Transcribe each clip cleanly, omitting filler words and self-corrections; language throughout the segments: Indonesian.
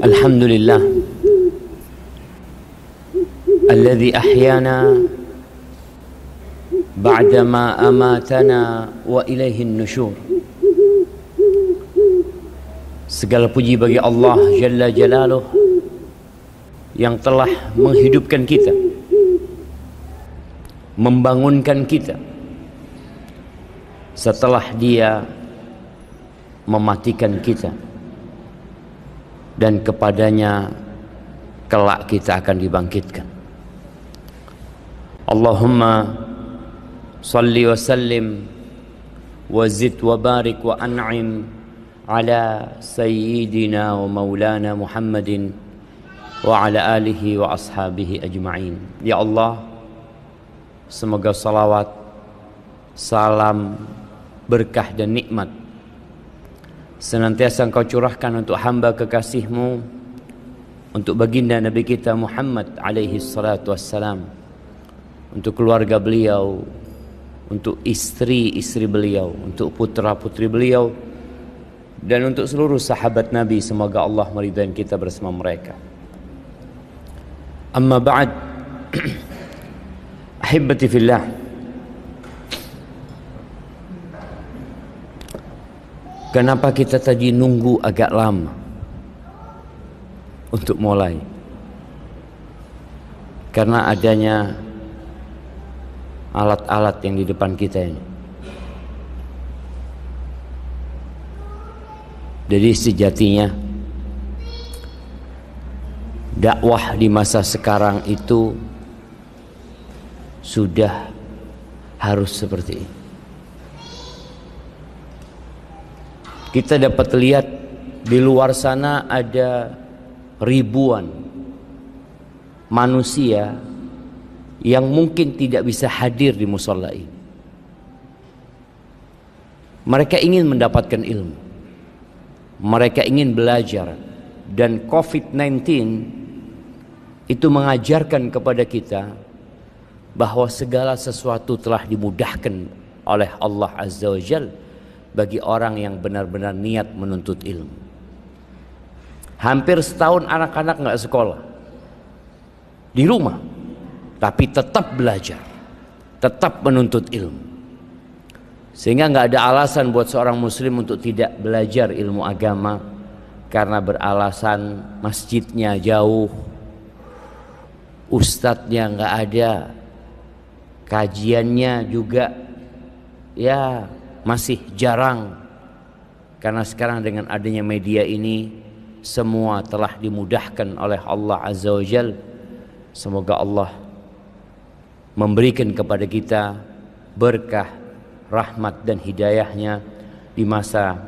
Alhamdulillah alladzi ahyana ba'dama amatana wa ilaihin nusyur. Segala puji bagi Allah Jalla Jalaluh yang telah menghidupkan kita, membangunkan kita setelah Dia mematikan kita, dan kepadanya kelak kita akan dibangkitkan. Allahumma salli wa sallim wa zid wa barik wa an'im ala sayyidina wa maulana Muhammadin wa ala alihi wa ashabihi ajma'in. Ya Allah, semoga salawat, salam, berkah dan nikmat senantiasa Engkau curahkan untuk hamba kekasih-Mu, untuk baginda Nabi kita Muhammad alaihi salatu wassalam, untuk keluarga beliau, untuk istri-istri beliau, untuk putra-putri beliau, dan untuk seluruh sahabat Nabi. Semoga Allah meridai kita bersama mereka. Amma ba'd. Ahibbati fillah, kenapa kita tadi nunggu agak lama untuk mulai? Karena adanya alat-alat yang di depan kita ini. Jadi sejatinya dakwah di masa sekarang itu sudah harus seperti ini. Kita dapat lihat di luar sana ada ribuan manusia yang mungkin tidak bisa hadir di mushola ini. Mereka ingin mendapatkan ilmu, mereka ingin belajar, dan COVID-19 itu mengajarkan kepada kita bahwa segala sesuatu telah dimudahkan oleh Allah Azza wa Jalla bagi orang yang benar-benar niat menuntut ilmu. Hampir setahun anak-anak nggak sekolah, di rumah, tapi tetap belajar, tetap menuntut ilmu. Sehingga nggak ada alasan buat seorang muslim untuk tidak belajar ilmu agama, karena beralasan masjidnya jauh, ustadznya nggak ada, kajiannya juga ya masih jarang. Karena sekarang dengan adanya media ini, semua telah dimudahkan oleh Allah Azza wa Jalla. Semoga Allah memberikan kepada kita berkah, rahmat dan hidayahnya di masa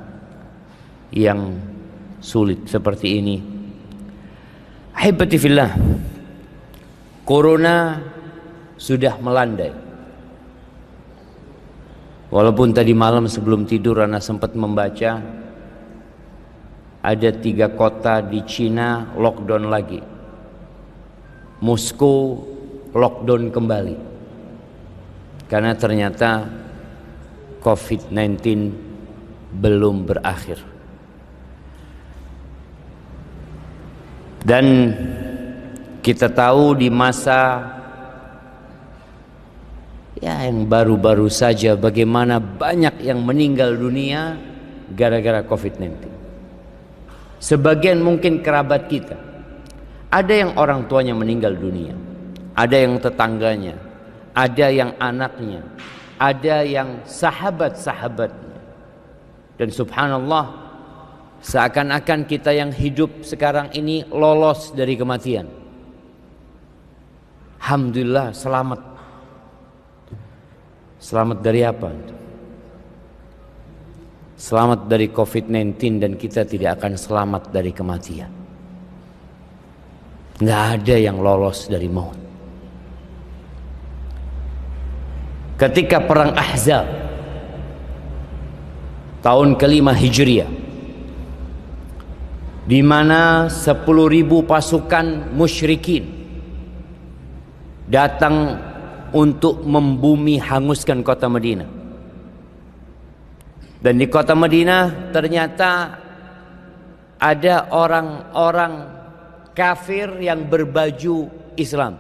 yang sulit seperti ini. Ahibati fillah, Corona sudah melandai. Walaupun tadi malam sebelum tidur Ana sempat membaca ada 3 kota di Cina lockdown lagi. Moskow lockdown kembali karena ternyata COVID-19 belum berakhir. Dan kita tahu di masa yang baru-baru saja bagaimana banyak yang meninggal dunia gara-gara COVID-19. Sebagian mungkin kerabat kita, ada yang orang tuanya meninggal dunia, ada yang tetangganya, ada yang anaknya, ada yang sahabat-sahabatnya. Dan subhanallah, seakan-akan kita yang hidup sekarang ini lolos dari kematian. Alhamdulillah, selamat. Selamat dari apa? Selamat dari COVID-19, dan kita tidak akan selamat dari kematian. Nggak ada yang lolos dari maut. Ketika perang Ahzab tahun ke-5 Hijriah, di mana 10.000 pasukan musyrikin datang untuk membumi hanguskan kota Madinah. Dan di kota Madinah ternyata ada orang-orang kafir yang berbaju Islam,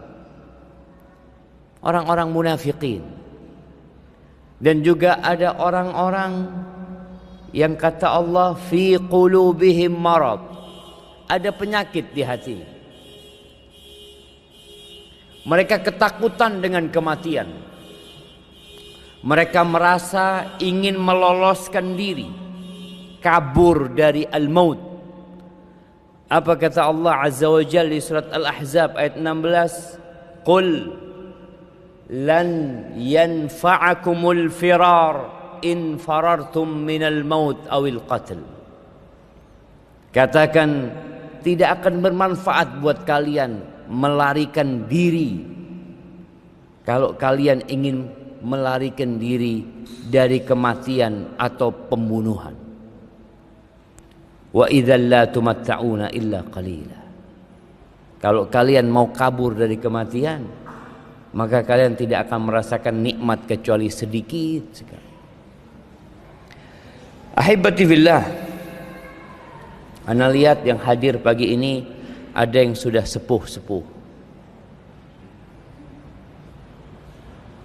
orang-orang munafikin, dan juga ada orang-orang yang kata Allah fi qulubihim marad, ada penyakit di hati. Mereka ketakutan dengan kematian. Mereka merasa ingin meloloskan diri, kabur dari al-maut. Apa kata Allah Azza wa Jalla di surat Al-Ahzab ayat 16? Qul lan yanfa'akumul firar in farartum minal maut awil qatl. Katakan, tidak akan bermanfaat buat kalian melarikan diri kalau kalian ingin melarikan diri dari kematian atau pembunuhan. Wa idzal la tumatta'una illa qalila. Kalau kalian mau kabur dari kematian, maka kalian tidak akan merasakan nikmat kecuali sedikit sekali. Ahibati fillah, ana lihat yang hadir pagi ini ada yang sudah sepuh-sepuh,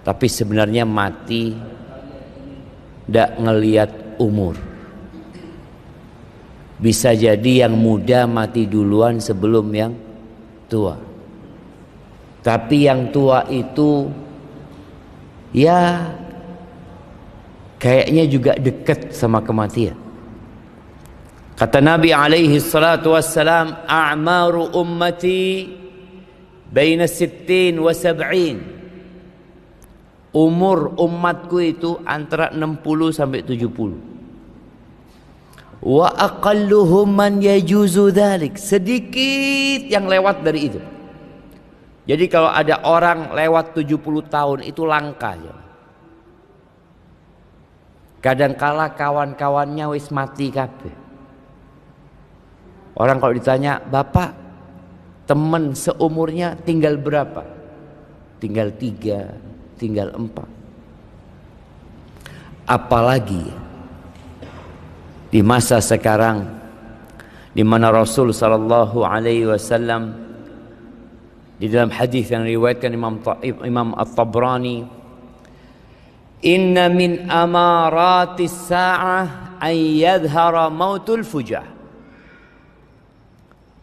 tapi sebenarnya mati tidak ngelihat umur. Bisa jadi yang muda mati duluan sebelum yang tua. Tapi yang tua itu ya kayaknya juga dekat sama kematian. Kata Nabi alaihi salatu wassalam, a'maru ummati baina 60 wa 70. Umur umatku itu antara 60 sampai 70. Wa aqalluhum man yajuzu dzalik. Sedikit yang lewat dari itu. Jadi kalau ada orang lewat 70 tahun itu langka ya. Kadangkala kawan-kawannya wis mati kabeh. Orang kalau ditanya, "Bapak, teman seumurnya tinggal berapa?" Tinggal 3, tinggal 4. Apalagi di masa sekarang di mana Rasul sallallahu alaihi wasallam di dalam hadis yang diriwayatkan Imam At-Tabrani, inna min amaratis sa'ah an yadhhara mautul fujah.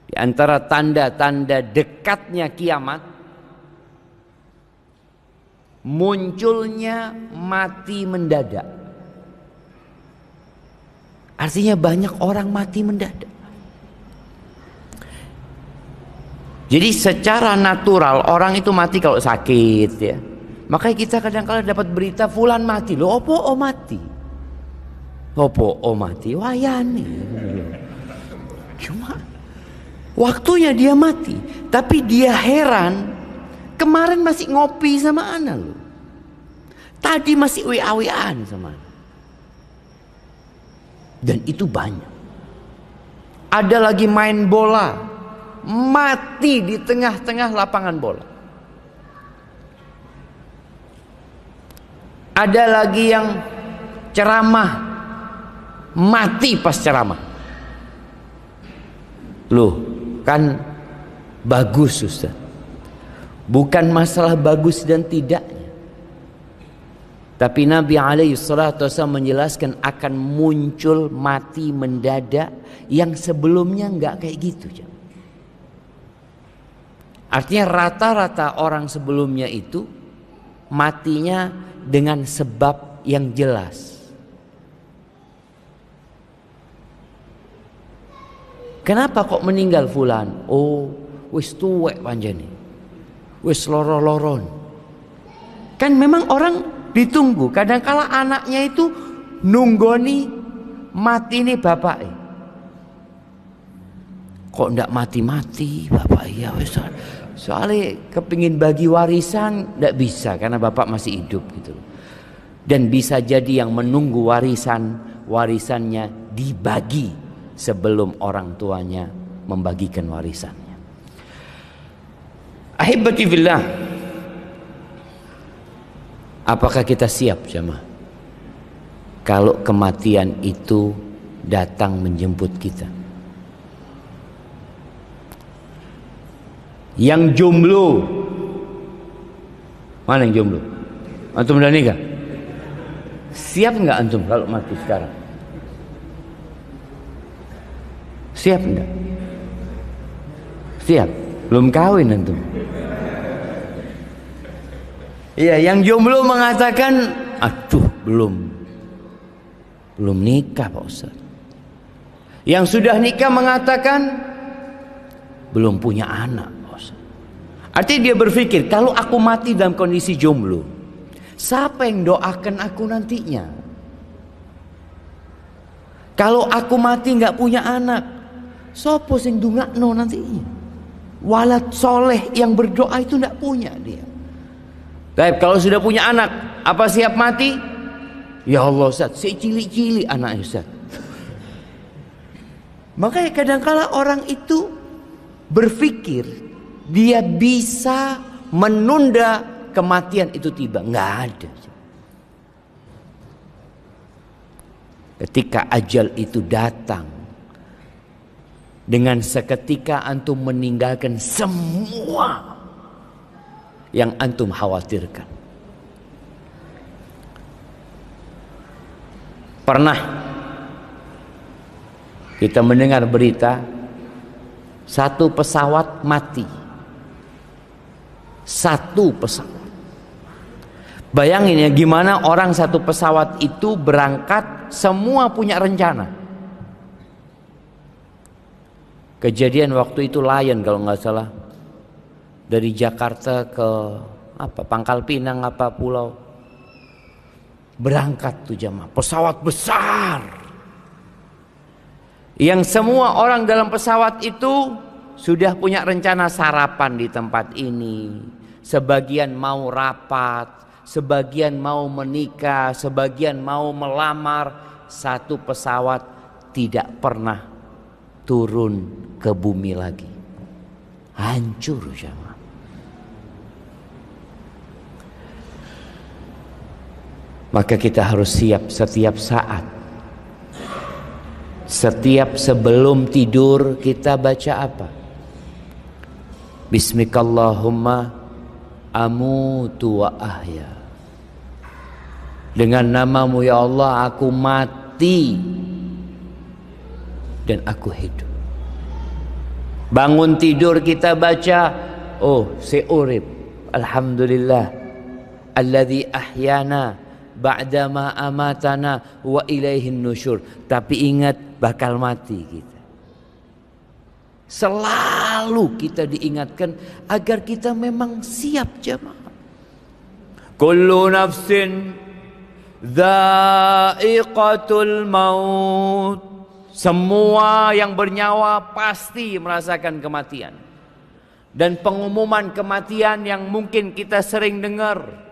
Di antara tanda-tanda dekatnya kiamat, munculnya mati mendadak. Artinya banyak orang mati mendadak. Jadi secara natural orang itu mati kalau sakit ya. Makanya kita kadang-kadang dapat berita fulan mati. Loh, opo mati? Opo mati? Wayane. Cuma waktunya dia mati. Tapi dia heran, kemarin masih ngopi sama ana loh. Tadi masih WA-WA-an sama ana. Dan itu banyak. Ada lagi main bola, mati di tengah-tengah lapangan bola. Ada lagi yang ceramah, mati pas ceramah. Loh, kan bagus Ustaz. Bukan masalah bagus dan tidaknya. Tapi Nabi alaihi salatu wasallam menjelaskan akan muncul mati mendadak yang sebelumnya enggak kayak gitu. Artinya rata-rata orang sebelumnya itu matinya dengan sebab yang jelas. Kenapa kok meninggal fulan? Oh, wis tuwek panjene. Wis loro-loron. Kan memang orang ditunggu. Kadang-kala anaknya itu nunggoni mati nih bapak. Kok ndak mati-mati bapak? Ya wis. Soalnya kepingin bagi warisan ndak bisa karena bapak masih hidup gitu. Dan bisa jadi yang menunggu warisannya dibagi sebelum orang tuanya membagikan warisannya. Ahibati fillah, apakah kita siap jemaah kalau kematian itu datang menjemput kita? Yang jomblo, mana yang jomblo? Antum udah nikah? Siap nggak antum kalau mati sekarang? Siap nggak? Siap. Belum kawin antum. Iya, yang jomblo mengatakan, aduh belum nikah Pak Ustaz. Yang sudah nikah mengatakan belum punya anak Pak Ustaz. Artinya dia berpikir, kalau aku mati dalam kondisi jomblo, siapa yang doakan aku nantinya? Kalau aku mati nggak punya anak, sopo sing dungakno nantinya? Walad soleh yang berdoa itu nggak punya dia. Tapi kalau sudah punya anak, apa siap mati? Ya Allah Ustaz, si cilik-cilik anaknya Ustaz. Makanya kadang-kala orang itu berpikir dia bisa menunda kematian itu tiba. Nggak ada. Ketika ajal itu datang, dengan seketika antum meninggalkan semua yang antum khawatirkan. Pernah kita mendengar berita satu pesawat mati. Satu pesawat. Bayangin ya, gimana orang satu pesawat itu berangkat semua punya rencana. Kejadian waktu itu Lion kalau nggak salah, dari Jakarta ke Pangkal Pinang pulau, berangkat tuh jamaah, pesawat besar yang semua orang dalam pesawat itu sudah punya rencana sarapan di tempat ini, sebagian mau rapat, sebagian mau menikah, sebagian mau melamar. Satu pesawat tidak pernah turun ke bumi lagi, hancur jamaah. Maka kita harus siap setiap saat. Setiap sebelum tidur kita baca apa? Bismikallahumma amutu wa ahya. Dengan namamu ya Allah aku mati dan aku hidup. Bangun tidur kita baca, oh seurib, alhamdulillah alladzi ahyana ba'dama amatana wa ilaihin nusyur. Tapi ingat bakal mati kita. Selalu kita diingatkan agar kita memang siap jamaah. Kullu nafsin dha'iqatul maut. Semua yang bernyawa pasti merasakan kematian. Dan pengumuman kematian yang mungkin kita sering dengar,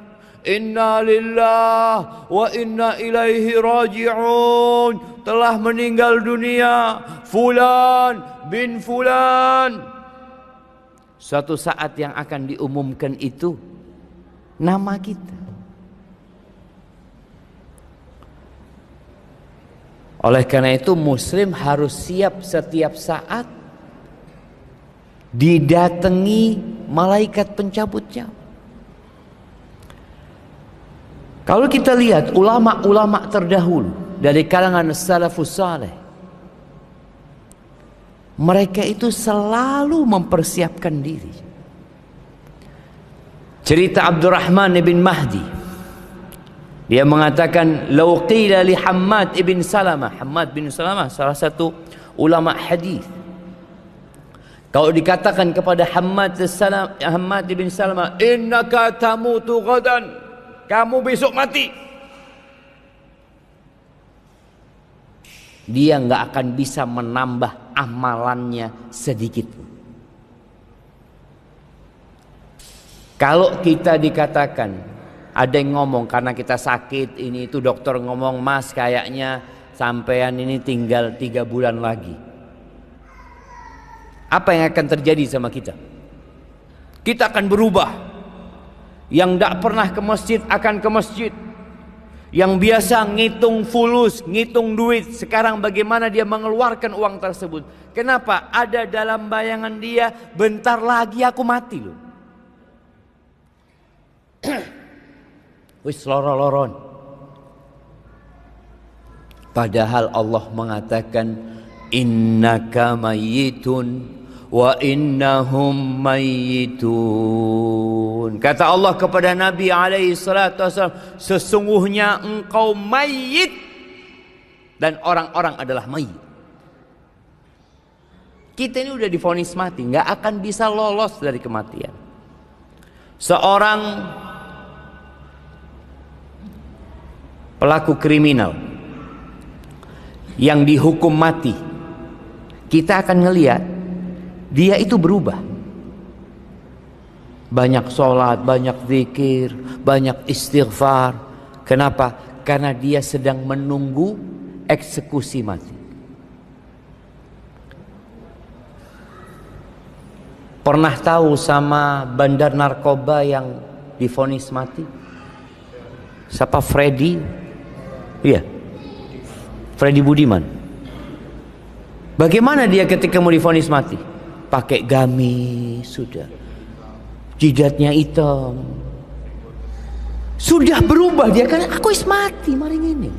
Inna lillah wa inna ilaihi raji'un, telah meninggal dunia fulan bin fulan. Suatu saat yang akan diumumkan itu nama kita. Oleh karena itu muslim harus siap setiap saat didatangi malaikat pencabut nyawa. Kalau kita lihat ulama-ulama terdahulu dari kalangan salafus saleh, mereka itu selalu mempersiapkan diri. Cerita Abdurrahman bin Mahdi, dia mengatakan, "Lau qila li Hammad bin Salamah." Hammad bin Salamah salah satu ulama hadis. Kalau dikatakan kepada Hammad bin Salamah, "Innaka tamutu ghadan." Kamu besok mati. Dia nggak akan bisa menambah amalannya sedikit. Kalau kita dikatakan, ada yang ngomong karena kita sakit ini itu, dokter ngomong, "Mas kayaknya sampean ini tinggal 3 bulan lagi." Apa yang akan terjadi sama kita? Kita akan berubah. Yang tidak pernah ke masjid akan ke masjid. Yang biasa ngitung fulus, ngitung duit, sekarang bagaimana dia mengeluarkan uang tersebut? Kenapa? Ada dalam bayangan dia, bentar lagi aku mati loh. Wis loro-loron. Padahal Allah mengatakan innaka mayyitun wa innahum mayyitun. Kata Allah kepada Nabi alaihi salatu wasallam, sesungguhnya engkau mayit dan orang-orang adalah mayit. Kita ini udah divonis mati, nggak akan bisa lolos dari kematian. Seorang pelaku kriminal yang dihukum mati, kita akan ngelihat dia itu berubah. Banyak sholat, banyak zikir, banyak istighfar. Kenapa? Karena dia sedang menunggu eksekusi mati. Pernah tahu sama bandar narkoba yang divonis mati? Siapa? Freddy? Iya, Freddy Budiman. Bagaimana dia ketika mau divonis mati? Pakai gamis, sudah. Jidatnya hitam. Sudah berubah dia, kan aku is mati maring ini.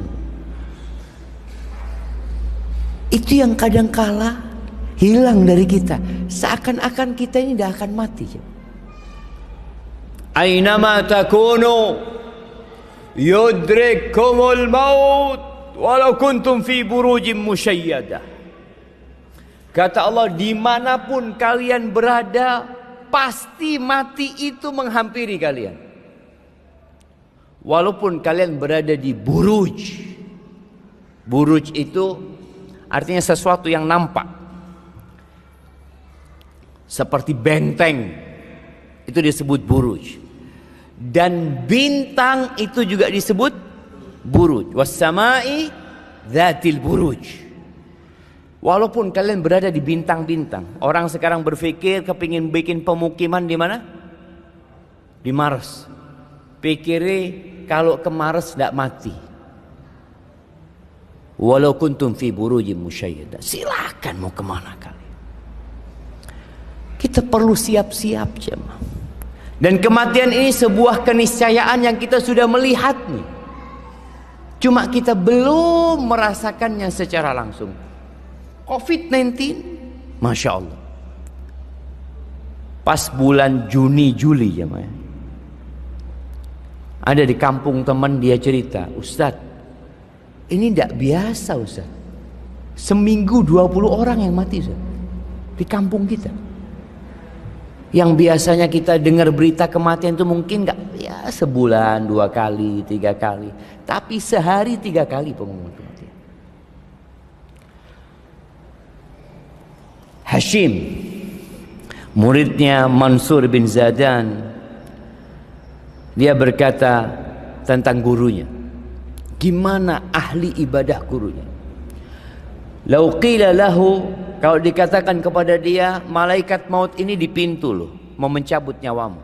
Itu yang kadang kala hilang dari kita. Seakan-akan kita ini tidak akan mati. Ainama takunu yudrikumul maut walau kuntum fi burujim musyayyadah. Kata Allah, dimanapun kalian berada, pasti mati itu menghampiri kalian. Walaupun kalian berada di buruj. Buruj itu artinya sesuatu yang nampak. Seperti benteng. Itu disebut buruj. Dan bintang itu juga disebut buruj. Was-samai dzatil buruj. Walaupun kalian berada di bintang-bintang. Orang sekarang berpikir kepingin bikin pemukiman di mana? Di Mars. Pikirnya kalau ke Mars tidak mati. Walau kuntum fi burujim musyayyadah. Silakan mau kemana kalian. Kita perlu siap-siap jemaah. Dan kematian ini sebuah keniscayaan yang kita sudah melihatnya. Cuma kita belum merasakannya secara langsung. COVID-19, Masya Allah. Pas bulan Juni, Juli ya, ada di kampung teman dia cerita, Ustadz, ini tidak biasa Ustadz. Seminggu 20 orang yang mati Ustadz, di kampung kita. Yang biasanya kita dengar berita kematian itu mungkin nggak, ya sebulan 2 kali, 3 kali. Tapi sehari 3 kali pengumuman kematian. Hashim, muridnya Mansur bin Zadan, dia berkata tentang gurunya. Gimana ahli ibadah gurunya? Lau qila lahu, kalau dikatakan kepada dia, malaikat maut ini di pintu loh, mau mencabut nyawamu.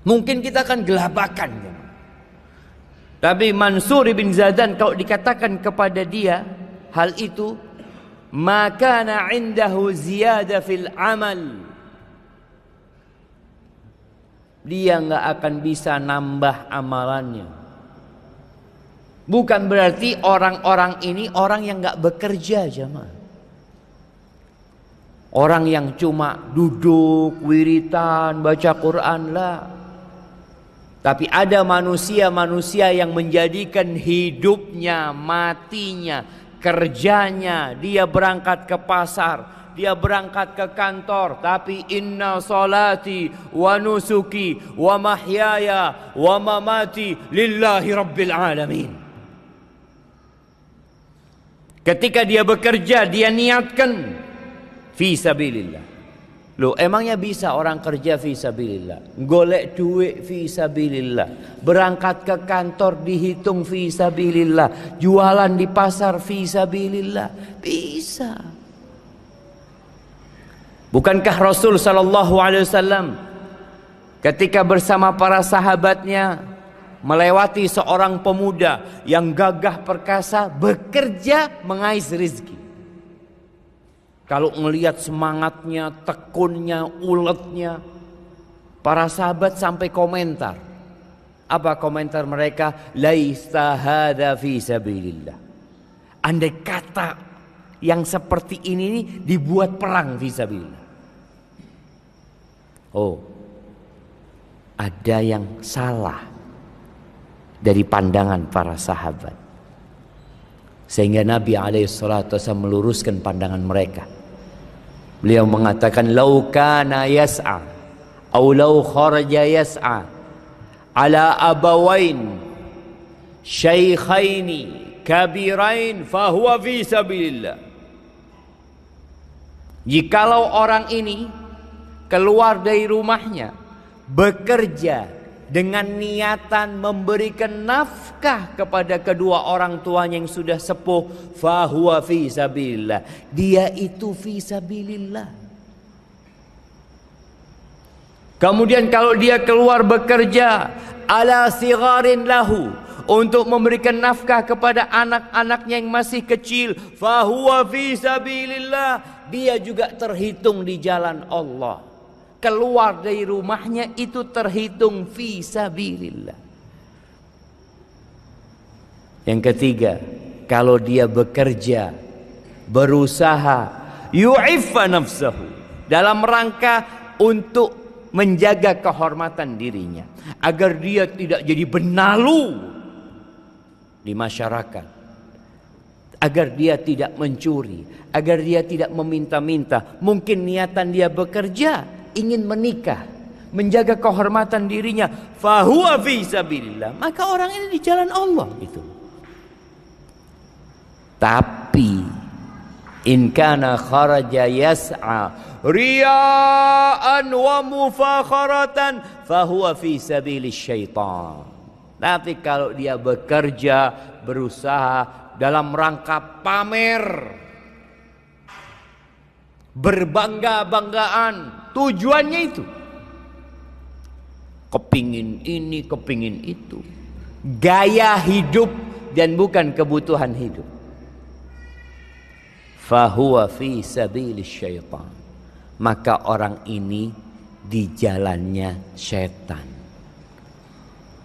Mungkin kita akan gelabakan. Tapi Mansur bin Zadan kalau dikatakan kepada dia hal itu, maka indahu ziyada fil amal, dia nggak akan bisa nambah amalannya. Bukan berarti orang-orang ini orang yang nggak bekerja jemaah. Orang yang cuma duduk wiritan baca Quran lah. Tapi ada manusia-manusia yang menjadikan hidupnya, matinya, kerjanya, dia berangkat ke pasar, dia berangkat ke kantor, tapi inna salati wa nusuki wa mahyaya wa mamati lillahi rabbil alamin. Ketika dia bekerja, dia niatkan fi sabilillah. Loh, emangnya bisa orang kerja fi sabilillah, golek duit fi sabilillah, berangkat ke kantor dihitung fi sabilillah, jualan di pasar fi sabilillah? Bisa. Bukankah Rasul sallallahu alaihi wasallam ketika bersama para sahabatnya melewati seorang pemuda yang gagah perkasa bekerja mengais rezeki. Kalau ngelihat semangatnya, tekunnya, uletnya, para sahabat sampai komentar. Apa komentar mereka? Laisa hadza fi sabilillah. Andai kata yang seperti ini dibuat perang fi sabilillah. Oh, ada yang salah dari pandangan para sahabat, sehingga Nabi SAW meluruskan pandangan mereka. Beliau mengatakan, lau kana yas'a aw lau kharaja yas'a ala abawain syaikhaini kabirain fahuwa fi sabilillah. Jikalau orang ini keluar dari rumahnya bekerja dengan niatan memberikan nafkah kepada kedua orang tuanya yang sudah sepuh, fahuwa fi sabilillah, dia itu fi sabilillah. Kemudian kalau dia keluar bekerja ala sigharin lahu, untuk memberikan nafkah kepada anak-anaknya yang masih kecil, fahuwa fi sabilillah, dia juga terhitung di jalan Allah. Keluar dari rumahnya itu terhitung fi sabilillah. Yang ketiga, kalau dia bekerja, berusaha, yu'iffa nafsahu, dalam rangka untuk menjaga kehormatan dirinya, agar dia tidak jadi benalu di masyarakat, agar dia tidak mencuri, agar dia tidak meminta-minta. Mungkin niatan dia bekerja ingin menikah, menjaga kehormatan dirinya, fahuwa fi sabilillah, maka orang ini di jalan Allah itu. Tapi in kana kharaja yas'a riya'an wa mufakharatan fahuwa fi sabilis syaitan. Tapi kalau dia bekerja, berusaha dalam rangka pamer, berbangga-banggaan, tujuannya itu kepingin ini, kepingin itu, gaya hidup dan bukan kebutuhan hidup, fahuwa fi sabilis syaitan, maka orang ini di jalannya syaitan.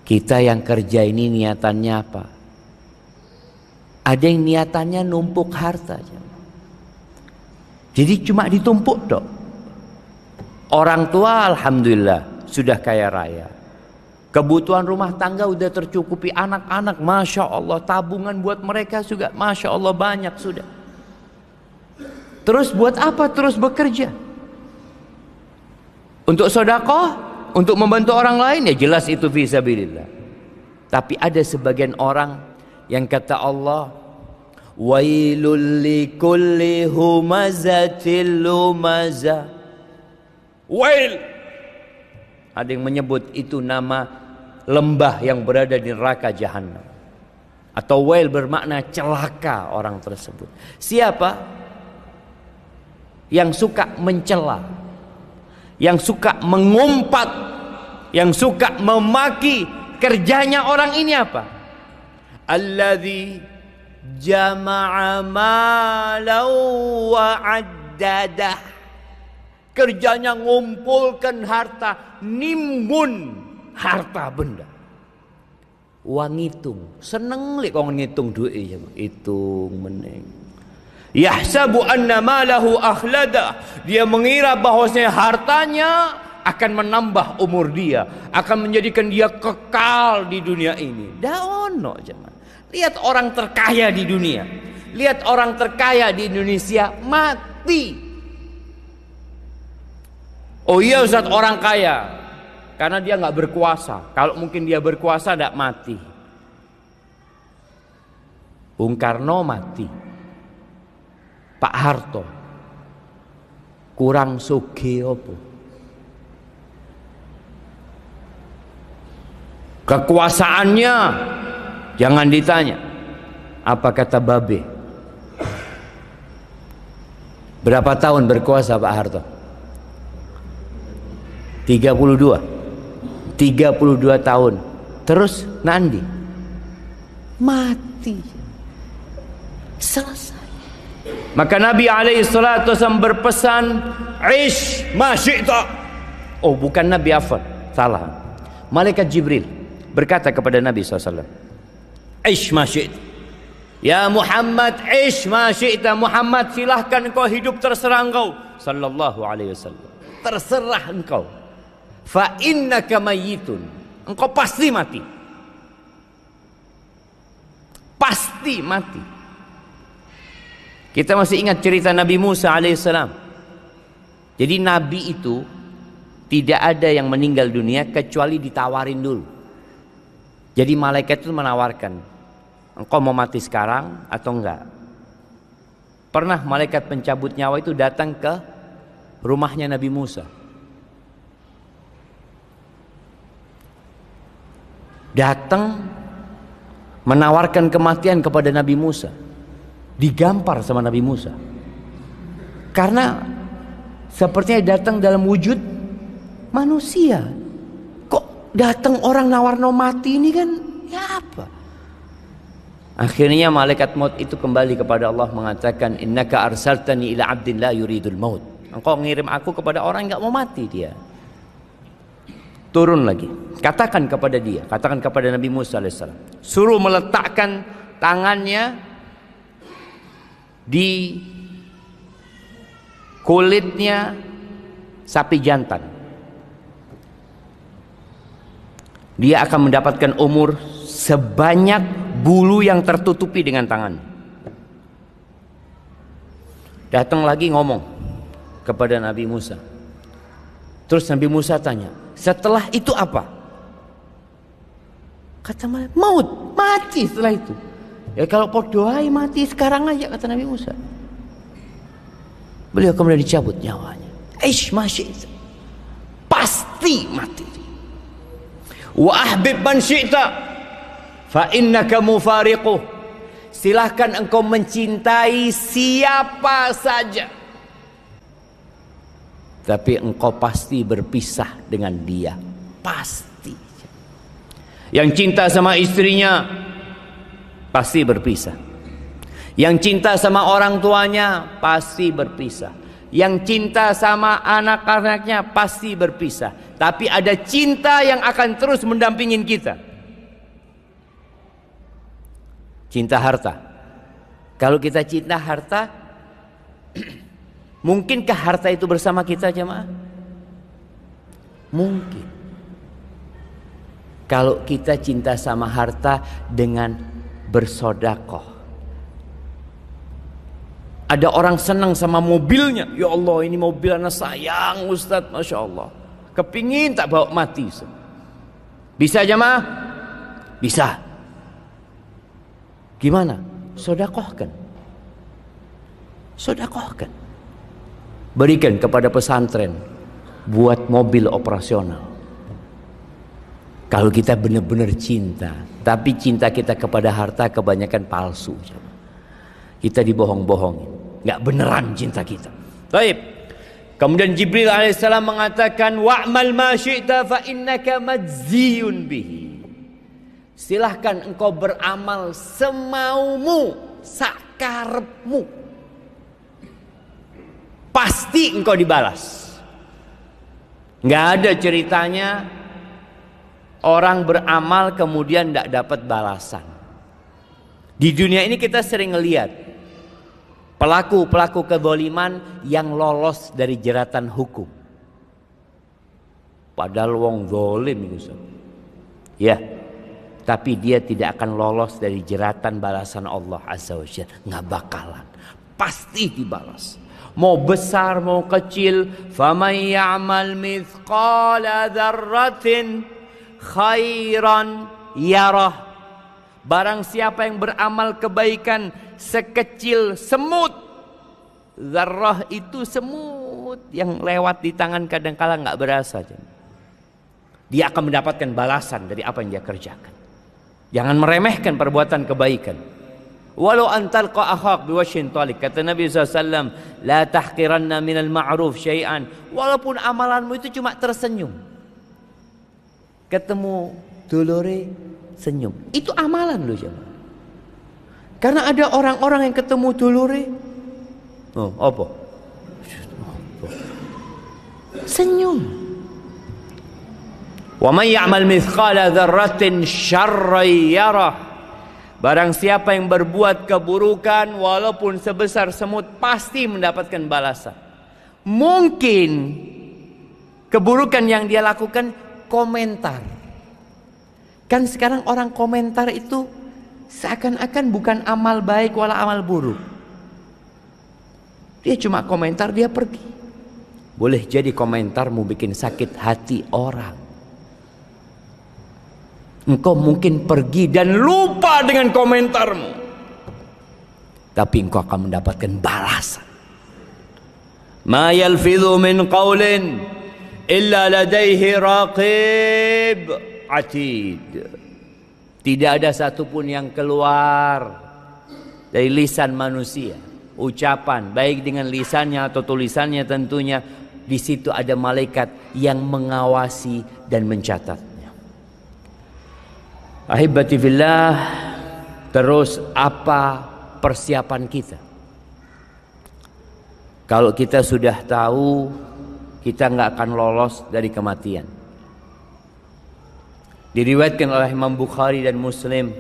Kita yang kerja ini niatannya apa? Ada yang niatannya numpuk harta, jadi cuma ditumpuk dok. Orang tua alhamdulillah sudah kaya raya, kebutuhan rumah tangga udah tercukupi, anak-anak masya Allah, tabungan buat mereka juga masya Allah banyak sudah. Terus buat apa terus bekerja? Untuk sedekah, untuk membantu orang lain, ya jelas itu fi sabilillah. Tapi ada sebagian orang yang kata Allah, wailul likulli humazatil lumazah. Wail, ada yang menyebut itu nama lembah yang berada di neraka jahanam, atau wail bermakna celaka orang tersebut. Siapa yang suka mencela, yang suka mengumpat, yang suka memaki, kerjanya orang ini apa? Alladzi jama'a malau wa addadah, kerjanya ngumpulkan harta, nimbun harta benda. Wang ngitung, seneng lek kok ngitung duit, hitung meneng. Yahsabu anna malahu akhlada, dia mengira bahwasanya hartanya akan menambah umur dia, akan menjadikan dia kekal di dunia ini. Daono jangan. Lihat orang terkaya di dunia, lihat orang terkaya di Indonesia mati. Oh iya Ustaz, orang kaya karena dia nggak berkuasa. Kalau mungkin dia berkuasa tidak mati. Bung Karno mati, Pak Harto kurang sugih opo? Kekuasaannya jangan ditanya. Apa kata Babe? Berapa tahun berkuasa Pak Harto? 32 tahun. Terus Nandi mati, selesai. Maka Nabi SAW berpesan, "Ish ma syi'ta." Oh, bukan Nabi, afwan, salah. Malaikat Jibril berkata kepada Nabi SAW, "Ish ma syi'ta." Ya Muhammad, ish ma syi'ta. Muhammad, silahkan engkau hidup, terserah engkau. Sallallahu alaihi wasallam, terserah engkau. Fa innaka mayyitun. Engkau pasti mati. Pasti mati. Kita masih ingat cerita Nabi Musa alaihissalam. Jadi Nabi itu tidak ada yang meninggal dunia kecuali ditawarin dulu. Jadi malaikat itu menawarkan, engkau mau mati sekarang atau enggak? Pernah malaikat pencabut nyawa itu datang ke rumahnya Nabi Musa. Datang menawarkan kematian kepada Nabi Musa. Digampar sama Nabi Musa. Karena sepertinya datang dalam wujud manusia. Kok datang orang nawarno mati ini kan? Ya apa? Akhirnya malaikat maut itu kembali kepada Allah mengatakan, "Innaka arsaltani ila 'abdin la yuridul maut." Engkau ngirim aku kepada orang yang enggak mau mati dia. Turun lagi. Katakan kepada dia, katakan kepada Nabi Musa alaihissalam, suruh meletakkan tangannya di kulitnya sapi jantan. Dia akan mendapatkan umur sebanyak bulu yang tertutupi dengan tangan. Datang lagi ngomong kepada Nabi Musa. Terus Nabi Musa tanya, setelah itu apa? Kata malaikat, maut, mati setelah itu. Ya kalau podoai mati sekarang aja, kata Nabi Musa. Beliau kemudian dicabut nyawanya. Aish masyi, pasti mati. Wa ahbib man syi'ta fa innaka mufariquh. Silahkan engkau mencintai siapa saja, tapi engkau pasti berpisah dengan dia. Pasti. Yang cinta sama istrinya pasti berpisah. Yang cinta sama orang tuanya pasti berpisah. Yang cinta sama anak-anaknya pasti berpisah. Tapi ada cinta yang akan terus mendampingin kita. Cinta harta. Kalau kita cinta harta, mungkinkah harta itu bersama kita, jemaah? Mungkin. Kalau kita cinta sama harta dengan bersodakoh. Ada orang senang sama mobilnya. Ya Allah, ini mobil anak sayang Ustadz, Masya Allah. Kepingin tak bawa mati. Bisa jemaah? Bisa. Gimana? Sodakohkan. Sodakohkan. Berikan kepada pesantren buat mobil operasional. Kalau kita benar-benar cinta, tapi cinta kita kepada harta kebanyakan palsu. Kita dibohong-bohongin, nggak beneran cinta kita. Baik. Kemudian Jibril alaihissalam mengatakan, wa'mal ma syi'ta fa innaka majziyun bihi. Silahkan engkau beramal semaumu, sakarepmu. Pasti engkau dibalas. Nggak ada ceritanya orang beramal kemudian tidak dapat balasan. Di dunia ini kita sering ngelihat pelaku-pelaku kezaliman yang lolos dari jeratan hukum. Padahal wong zalim itu. Ya, tapi dia tidak akan lolos dari jeratan balasan Allah Azza wa Jalla. Nggak bakalan. Pasti dibalas. Mau besar mau kecil. Faman ya'mal mithqala dzarratin khairan yarah. Barang siapa yang beramal kebaikan sekecil semut. Zarrah itu semut yang lewat di tangan kadang-kala nggak berasa. Dia akan mendapatkan balasan dari apa yang dia kerjakan. Jangan meremehkan perbuatan kebaikan. Walau antalqa akhak biwajhin talik, kata Nabi SAW, la tahqiranna minal ma'ruf syai'an. Walaupun amalanmu itu cuma tersenyum, ketemu dulure senyum. Itu amalan loh jemaah. Karena ada orang-orang yang ketemu dulure, oh apa? Senyum. Wa may ya'mal mithqala dzarratin syarran yarah. Barang siapa yang berbuat keburukan walaupun sebesar semut pasti mendapatkan balasan. Mungkin keburukan yang dia lakukan komentar. Kan sekarang orang komentar itu seakan-akan bukan amal baik wala amal buruk. Dia cuma komentar, dia pergi. Boleh jadi komentarmu bikin sakit hati orang. Engkau mungkin pergi dan lupa dengan komentarmu, tapi engkau akan mendapatkan balasan. Ma yalfidhu min qawlin illa ladaihi raqib atid. Tidak ada satupun yang keluar dari lisan manusia, ucapan baik dengan lisannya atau tulisannya tentunya, di situ ada malaikat yang mengawasi dan mencatatnya. Ahibati fillah, terus apa persiapan kita? Kalau kita sudah tahu kita nggak akan lolos dari kematian. Diriwayatkan oleh Imam Bukhari dan Muslim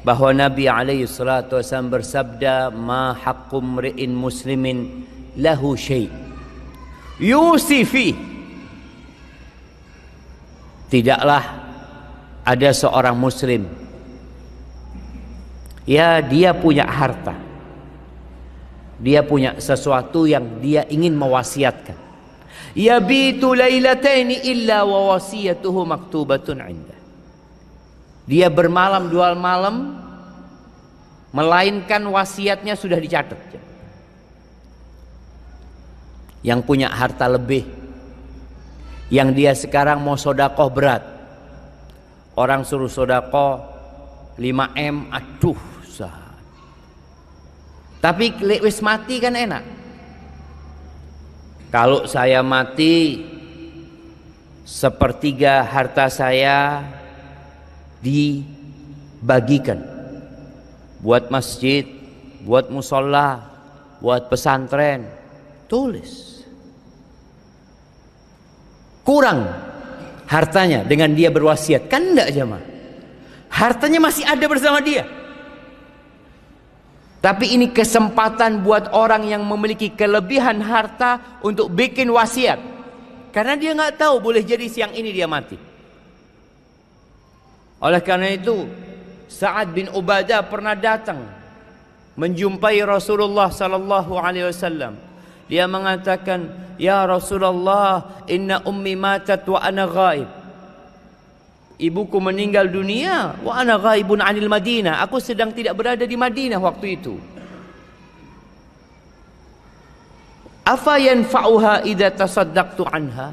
bahwa Nabi alaihi salatu wasallam bersabda, "Ma haqqu mri'in muslimin lahu syai' yusifi." Tidaklah ada seorang muslim, ya dia punya harta, dia punya sesuatu yang dia ingin mewasiatkan. Yabitu lailataini illa wa wasiyatuhu maktubatun 'inda. Dia bermalam 2 malam melainkan wasiatnya sudah dicatat. Yang punya harta lebih, yang dia sekarang mau sodakoh berat, orang suruh sodakoh 5M, aduh sah. Tapi wis mati kan enak. Kalau saya mati, 1/3 harta saya dibagikan buat masjid, buat musola, buat pesantren. Tulis. Kurang hartanya dengan dia berwasiat, kan enggak jemaah? Hartanya masih ada bersama dia. Tapi ini kesempatan buat orang yang memiliki kelebihan harta untuk bikin wasiat. Karena dia nggak tahu, boleh jadi siang ini dia mati. Oleh karena itu, Sa'ad bin Ubadah pernah datang menjumpai Rasulullah sallallahu alaihi wasallam. Dia mengatakan, "Ya Rasulullah, inna ummi matat wa ana ghaib." Ibuku meninggal dunia, wa ana ghaibun 'anil Madinah. Aku sedang tidak berada di Madinah waktu itu. Afa yanfa'uha idza tasaddaqtu anha?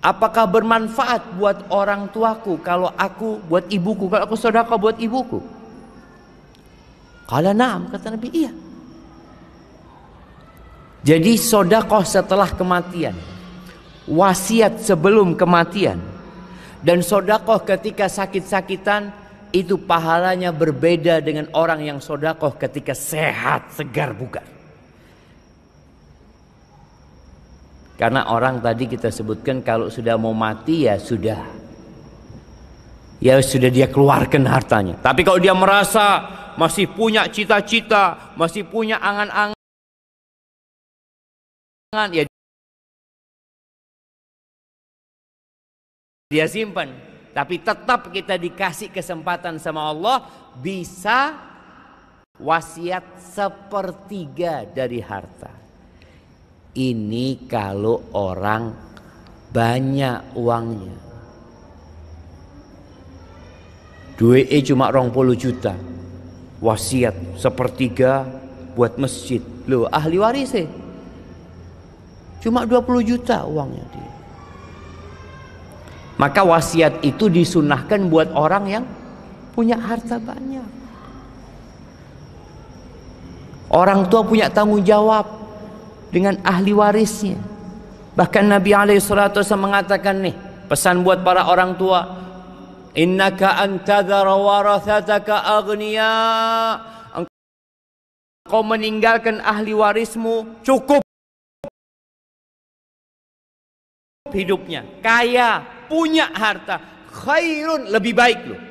Apakah bermanfaat buat orang tuaku kalau aku buat ibuku, kalau aku sedekah buat ibuku? Qala na'am, kata Nabi, iya. Jadi sedekah setelah kematian, wasiat sebelum kematian, dan sedekah ketika sakit-sakitan, itu pahalanya berbeda dengan orang yang sedekah ketika sehat, segar, bugar. Karena orang tadi kita sebutkan kalau sudah mau mati ya sudah dia keluarkan hartanya. Tapi kalau dia merasa masih punya cita-cita, masih punya angan-angan, ya dia simpan. Tapi tetap kita dikasih kesempatan sama Allah bisa wasiat 1/3 dari harta. Ini kalau orang banyak uangnya. Duitnya cuma 20 juta. Wasiat 1/3 buat masjid. Loh, ahli waris cuma 20 juta uangnya dia. Maka wasiat itu disunahkan buat orang yang punya harta banyak. Orang tua punya tanggung jawab dengan ahli warisnya. Bahkan Nabi alaihi salatu wasallam mengatakan nih, pesan buat para orang tua, Innaka antadhara warathataka aghniya. Engkau meninggalkan ahli warismu cukup hidupnya, kaya, punya harta, khairun, lebih baik loh,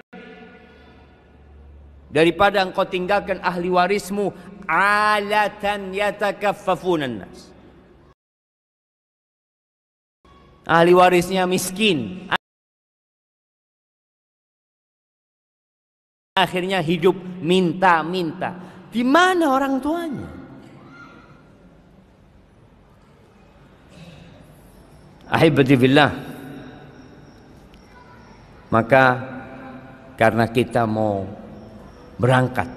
daripada engkau tinggalkan ahli warismu alatan yatakaffafunan nas. Ahli warisnya miskin, akhirnya hidup minta-minta. Di mana orang tuanya? Ahibati billah. Maka karena kita mau berangkat,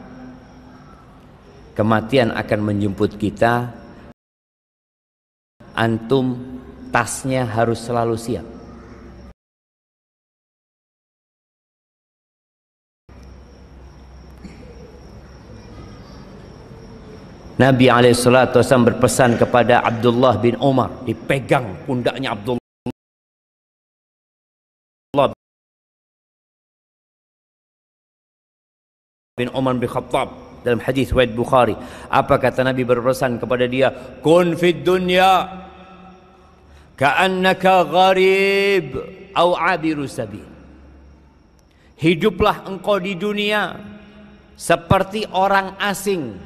kematian akan menjemput kita, antum tasnya harus selalu siap. Nabi SAW berpesan kepada Abdullah bin Umar, dipegang pundaknya Abdullah bin Umar bin Khattab dalam hadis riwayat Bukhari. Apa kata Nabi berpesan kepada dia? Kun fid dunya ka'annaka gharib au abiru sabil. Hiduplah engkau di dunia seperti orang asing,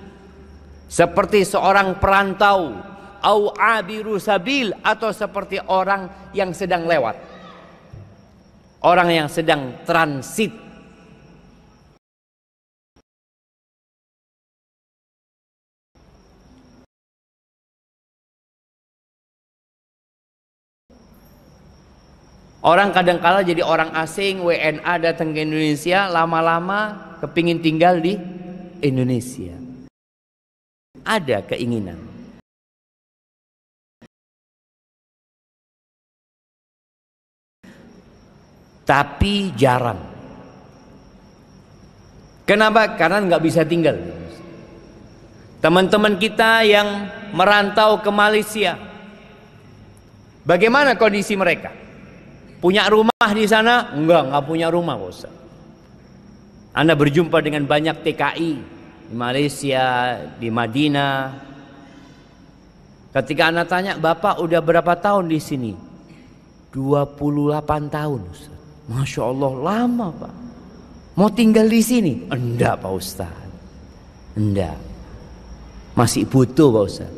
seperti seorang perantau, au abiru sabil, atau seperti orang yang sedang lewat, orang yang sedang transit. Orang kadang-kala jadi orang asing, WNA datang ke Indonesia, lama-lama kepingin tinggal di Indonesia. Ada keinginan. Tapi jarang. Kenapa? Karena nggak bisa tinggal. Teman-teman kita yang merantau ke Malaysia, bagaimana kondisi mereka? Punya rumah di sana? Enggak punya rumah, Pak Ustaz. Anda berjumpa dengan banyak TKI di Malaysia, di Madinah. Ketika Anda tanya, Bapak udah berapa tahun di sini? 28 tahun, Ustaz. Masya Allah, lama, Pak. Mau tinggal di sini? Enggak, Pak Ustaz. Enggak. Masih butuh, Pak Ustaz.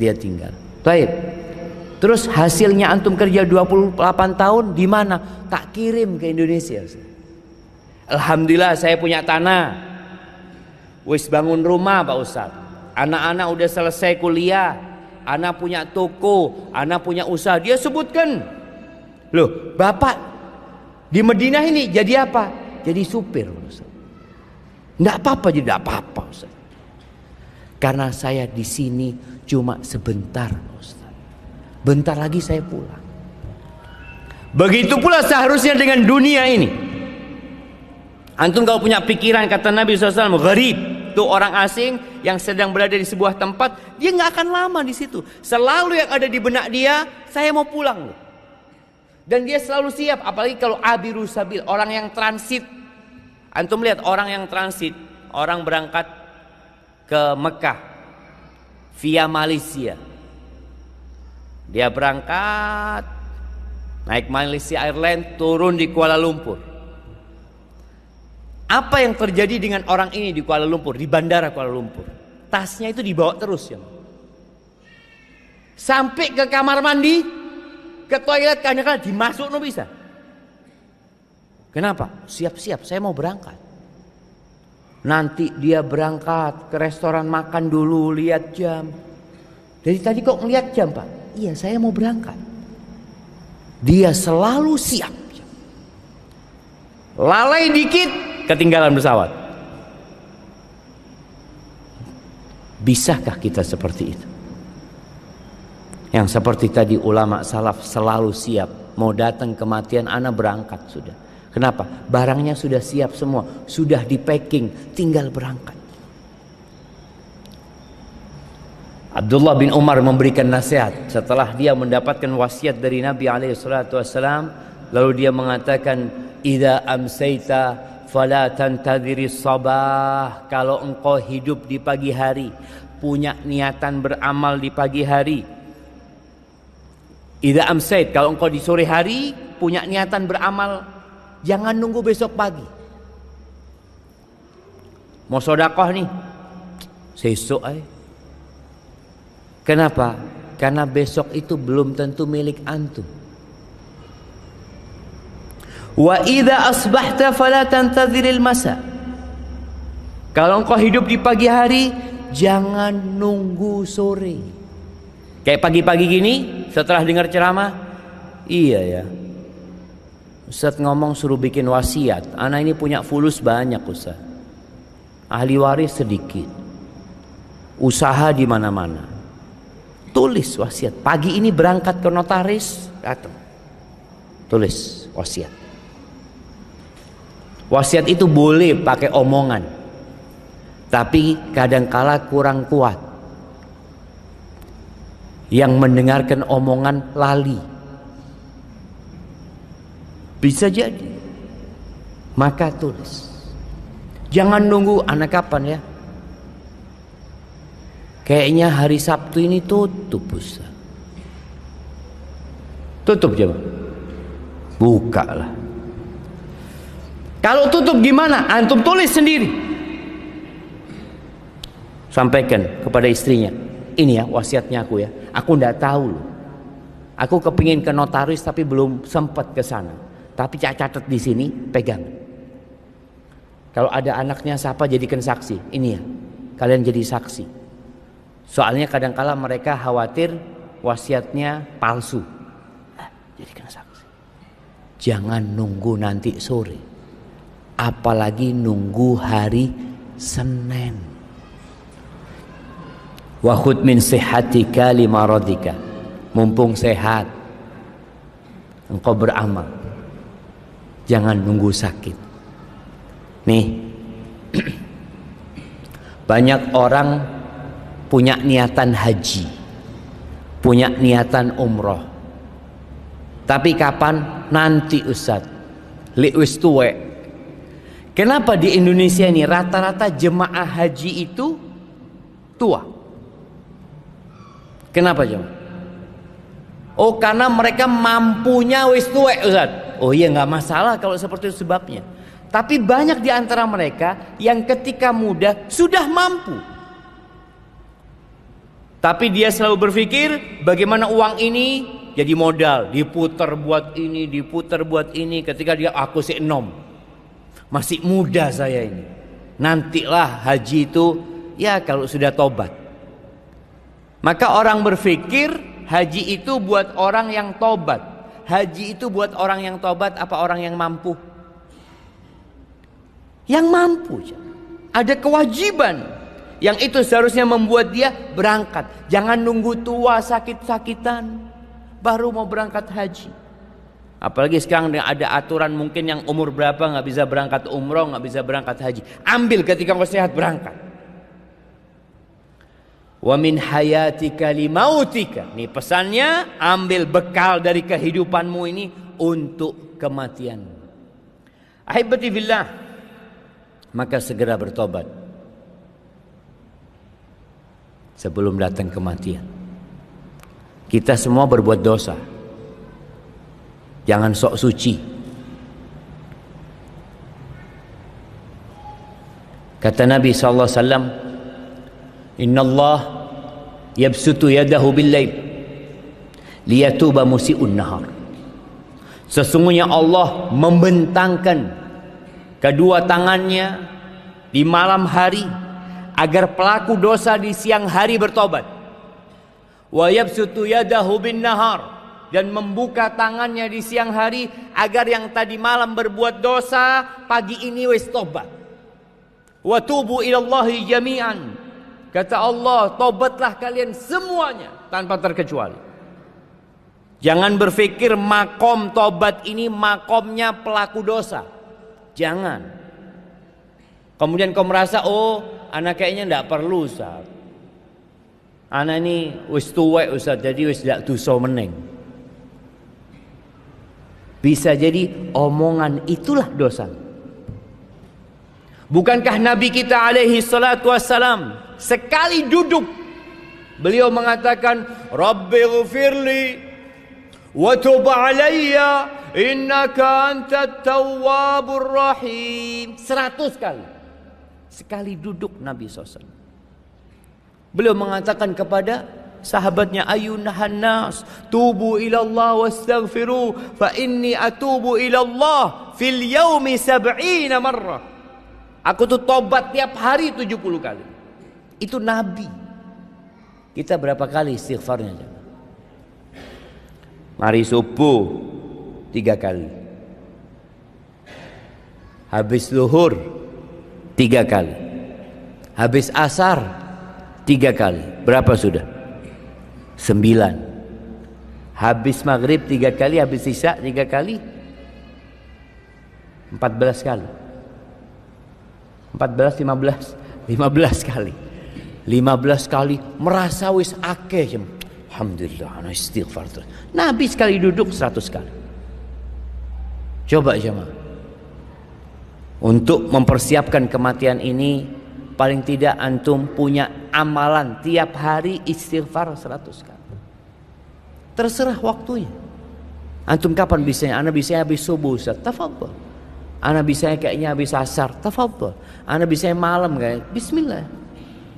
Dia tinggal. Baik. Terus hasilnya antum kerja 28 tahun di mana? Tak kirim ke Indonesia. Alhamdulillah saya punya tanah. Wis bangun rumah, Pak Ustaz. Anak-anak udah selesai kuliah. Anak punya toko, anak punya usaha. Dia sebutkan, loh, Bapak di Madinah ini jadi apa? Jadi supir, Pak Ustaz. Enggak apa-apa, jadi enggak apa-apa, Ustaz. Karena saya di sini cuma sebentar, Pak Ustaz. Bentar lagi saya pulang. Begitu pula seharusnya dengan dunia ini. Antum kalau punya pikiran, kata Nabi SAW, gharib, itu orang asing yang sedang berada di sebuah tempat, dia nggak akan lama di situ. Selalu yang ada di benak dia, saya mau pulang. Dan dia selalu siap, apalagi kalau abiru sabil, orang yang transit. Antum lihat orang yang transit, orang berangkat ke Mekah via Malaysia. Dia berangkat naik Malaysia Airlines, turun di Kuala Lumpur. Apa yang terjadi dengan orang ini di Kuala Lumpur, di bandara Kuala Lumpur? Tasnya itu dibawa terus ya. Sampai ke kamar mandi, ke toilet, kadang-kadang dimasuk no bisa. Kenapa? Siap-siap, saya mau berangkat. Nanti dia berangkat ke restoran, makan dulu, lihat jam. Dari tadi kok ngeliat jam, Pak? Iya, saya mau berangkat. Dia selalu siap. Lalai dikit, ketinggalan pesawat. Bisakah kita seperti itu? Yang seperti tadi ulama salaf selalu siap. Mau datang kematian, ana berangkat sudah. Kenapa? Barangnya sudah siap semua. Sudah di packing, tinggal berangkat. Abdullah bin Umar memberikan nasihat setelah dia mendapatkan wasiat dari Nabi SAW. Lalu dia mengatakan, idza amsayta fala tantadhiris sabah. Kalau engkau hidup di pagi hari, punya niatan beramal di pagi hari. Idza amsayt, kalau engkau di sore hari punya niatan beramal, jangan nunggu besok pagi. Mau sedekah nih, sesuk aja. Kenapa? Karena besok itu belum tentu milik antum. Wa idza asbahta fala tantadhiril masa. Kalau engkau hidup di pagi hari, jangan nunggu sore. Kayak pagi-pagi gini setelah dengar ceramah, iya ya, Ustaz ngomong suruh bikin wasiat. Anak ini punya fulus banyak Ustaz, ahli waris sedikit, usaha di mana-mana. Tulis wasiat. Pagi ini berangkat ke notaris, datang, tulis wasiat. Wasiat itu boleh pakai omongan, tapi kadangkala kurang kuat. Yang mendengarkan omongan lali, bisa jadi. Maka tulis. Jangan nunggu anak kapan ya. Kayaknya hari Sabtu ini tutup Ustaz. Tutup jam. Buka lah. Kalau tutup gimana? Antum tulis sendiri. Sampaikan kepada istrinya. Ini ya wasiatnya aku ya. Aku ndak tahu loh. Aku kepingin ke notaris tapi belum sempat ke sana. Tapi catat di sini, pegang. Kalau ada anaknya siapa jadikan saksi. Ini ya. Kalian jadi saksi. Soalnya kadangkala mereka khawatir wasiatnya palsu. Jadikan saksi. Jangan nunggu nanti sore. Apalagi nunggu hari Senin. Wa khudh min sihhatika li maradika. Mumpung sehat, engkau beramal. Jangan nunggu sakit. Nih, banyak orang punya niatan haji, punya niatan umroh. Tapi kapan? Nanti Ustaz. Li wis tuwek. Kenapa di Indonesia ini rata-rata jemaah haji itu tua? Kenapa jemaah? Oh, karena mereka mampunya wis tuwek Ustaz. Oh iya, nggak masalah kalau seperti itu sebabnya. Tapi banyak di antara mereka yang ketika muda sudah mampu. Tapi dia selalu berpikir bagaimana uang ini jadi modal, diputar buat ini, diputar buat ini. Ketika dia aku si enom, masih muda saya ini. Nantilah haji itu ya kalau sudah tobat. Maka orang berpikir haji itu buat orang yang tobat. Haji itu buat orang yang tobat apa orang yang mampu? Yang mampu. Ada kewajiban. Yang itu seharusnya membuat dia berangkat. Jangan nunggu tua sakit-sakitan baru mau berangkat haji. Apalagi sekarang ada aturan mungkin yang umur berapa nggak bisa berangkat umroh, nggak bisa berangkat haji. Ambil ketika kau sehat berangkat. Wa min hayatika limautika. Nih pesannya, ambil bekal dari kehidupanmu ini untuk kematian. Ahibati fillah, maka segera bertobat sebelum datang kematian. Kita semua berbuat dosa. Jangan sok suci. Kata Nabi SAW, Inna Allah yabsutu yadahu bil-lail liyatuba musi'un nahar. Sesungguhnya Allah membentangkan kedua tangannya di malam hari agar pelaku dosa di siang hari bertobat. Wa yabsutu yadahu bin nahar, dan membuka tangannya di siang hari agar yang tadi malam berbuat dosa pagi ini wis tobat. Wa tubu ilallahi jami'an. Kata Allah, tobatlah kalian semuanya tanpa terkecuali. Jangan berpikir makom tobat ini makomnya pelaku dosa. Jangan. Kemudian kau merasa, oh anak kayaknya tidak perlu Ustaz. Anak ini wis tuwek Ustaz, jadi wis tidak dosa meneng. Bisa jadi omongan itulah dosa. Bukankah Nabi kita alaihi salatu wassalam sekali duduk beliau mengatakan, Rabbighfirli wa tub alayya innaka antat tawwabur rahim. 100 kali. Sekali duduk Nabi SAW. Beliau mengatakan kepada sahabatnya, ayunahan nas tubu ilallah wastaghfiru fa inni atubu ilallah fil yaumi 70 marrah. Aku tuh tobat tiap hari 70 kali. Itu Nabi. Kita berapa kali istighfarnya? Mari subuh 3 kali, habis zuhur 3 kali, habis asar 3 kali. Berapa sudah? 9. Habis maghrib 3 kali, habis isya 3 kali, 14 kali. 14, 15 kali. 15 kali merasa wis akeh. Alhamdulillah, ana istighfar. Nabi sekali duduk 100 kali. Coba jemaah. Untuk mempersiapkan kematian ini, paling tidak antum punya amalan tiap hari istighfar 100 kali. Terserah waktunya. Antum kapan bisanya? Ana bisanya habis subuh, Ustaz. Tafadhol. Ana bisanya kayaknya habis asar. Tafadhol. Ana bisanya malam kayak. Bismillah.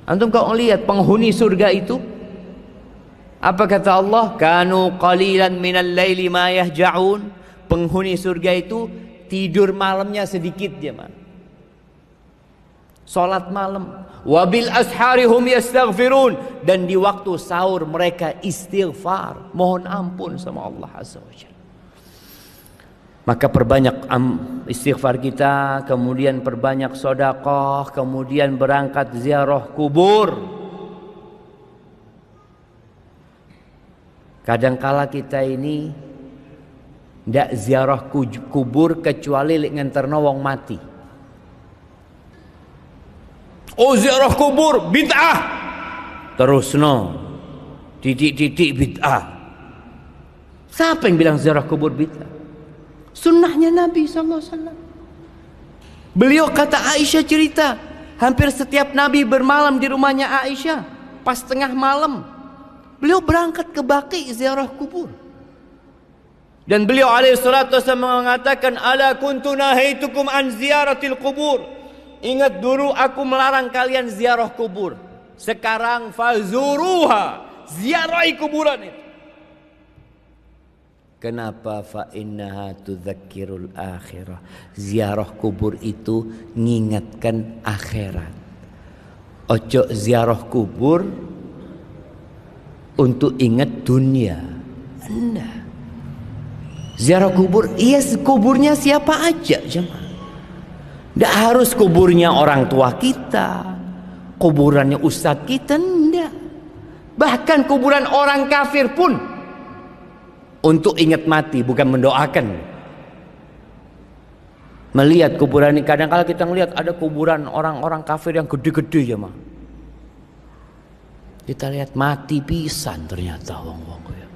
Antum kalau lihat penghuni surga itu, apa kata Allah? Kanu qalilan minal laili ma yahja'un. Penghuni surga itu tidur malamnya sedikit jemaah. Salat malam. Wabil asharihum yastaghfirun. Dan di waktu sahur mereka istighfar, mohon ampun sama Allah Azza wa Jalla. Maka perbanyak istighfar kita, kemudian perbanyak sedekah, kemudian berangkat ziarah kubur. Kadangkala kita ini ndak ziarah kubur kecuali lek nganterno wong mati. Oh, ziarah kubur bid'ah. Terusno. Titik-titik bid'ah. Siapa yang bilang ziarah kubur bid'ah? Sunnahnya Nabi SAW. Beliau kata Aisyah cerita, hampir setiap Nabi bermalam di rumahnya Aisyah. Pas tengah malam, beliau berangkat ke Baqi ziarah kubur. Dan beliau alaihi salatu wasallam mengatakan, ala kuntu nahaitukum an ziyaratil kubur. Ingat dulu aku melarang kalian ziarah kubur. Sekarang fazuruha, ziarahi kuburan itu. Kenapa? Fa innaha tudzakirul akhirah. Ziarah kubur itu mengingatkan akhirat. Ojo ziarah kubur untuk ingat dunia. Enggak. Ziarah kubur, iya kuburnya siapa aja jemaah. Enggak harus kuburnya orang tua kita, kuburannya ustadz kita, enggak. Bahkan kuburan orang kafir pun untuk ingat mati, bukan mendoakan. Melihat kuburan ini, kadang-kadang kita melihat ada kuburan orang-orang kafir yang gede-gede ya mah. Kita lihat mati pisan ternyata wong-wong ya.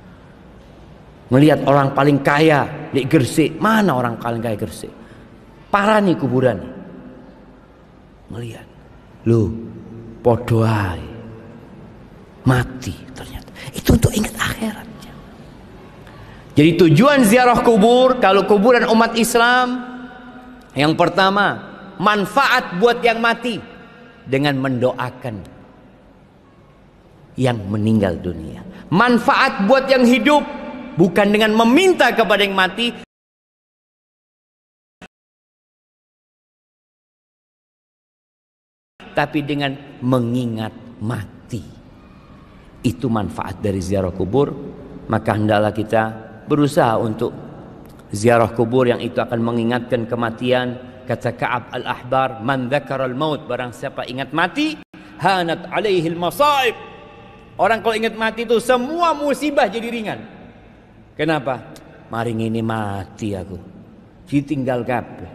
Melihat orang paling kaya di Gresik, mana orang paling kaya Gresik? Parah nih kuburan. Melihat, lu podo ae. Mati ternyata. Itu untuk ingat akhirat. Jadi tujuan ziarah kubur kalau kuburan umat Islam, yang pertama manfaat buat yang mati dengan mendoakan yang meninggal dunia. Manfaat buat yang hidup bukan dengan meminta kepada yang mati, tapi dengan mengingat mati. Itu manfaat dari ziarah kubur. Maka hendaklah kita berusaha untuk ziarah kubur yang itu akan mengingatkan kematian. Kata Ka'ab al-Ahbar, man dzakara al-maut, barang siapa ingat mati, hanat alaihi al-masaib. Orang kalau ingat mati itu semua musibah jadi ringan. Kenapa? Maring ini mati aku, ditinggal kabeh.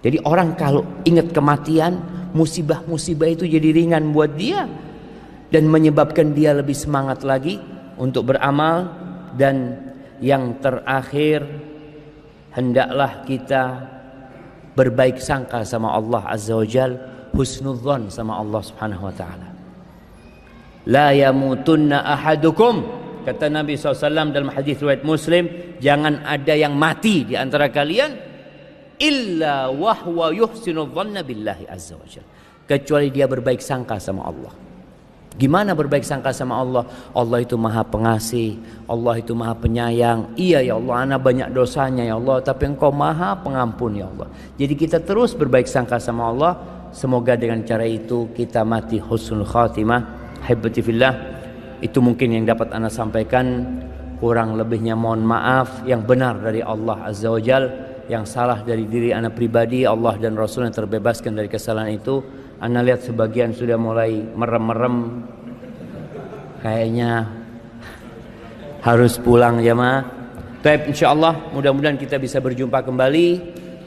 Jadi orang kalau ingat kematian, musibah-musibah itu jadi ringan buat dia dan menyebabkan dia lebih semangat lagi untuk beramal. Dan yang terakhir hendaklah kita berbaik sangka sama Allah Azza wa Jal, husnudzon sama Allah Subhanahu wa taala. La yamutunna ahadukum, kata Nabi SAW dalam hadis riwayat Muslim, jangan ada yang mati di antara kalian illa wahwa yuhsinu dhanna billahi azza wa jalla, kecuali dia berbaik sangka sama Allah. Gimana berbaik sangka sama Allah? Allah itu maha pengasih, Allah itu maha penyayang. Iya ya Allah, ana banyak dosanya ya Allah, tapi Engkau maha pengampun ya Allah. Jadi kita terus berbaik sangka sama Allah. Semoga dengan cara itu kita mati husnul khatimah. Haibati fillah, itu mungkin yang dapat ana sampaikan. Kurang lebihnya mohon maaf. Yang benar dari Allah Azza wa Jal, yang salah dari diri ana pribadi, Allah dan Rasul yang terbebaskan dari kesalahan itu. Ana lihat sebagian sudah mulai merem-merem, kayaknya harus pulang jamaah. Baik, insyaallah mudah-mudahan kita bisa berjumpa kembali.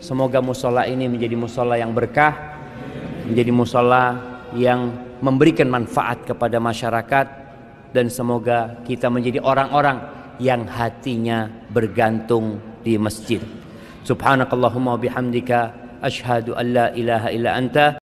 Semoga musola ini menjadi musola yang berkah, menjadi musola yang memberikan manfaat kepada masyarakat, dan semoga kita menjadi orang-orang yang hatinya bergantung di masjid. Subhanakallahumma bihamdika asyhadu an la ilaha illa anta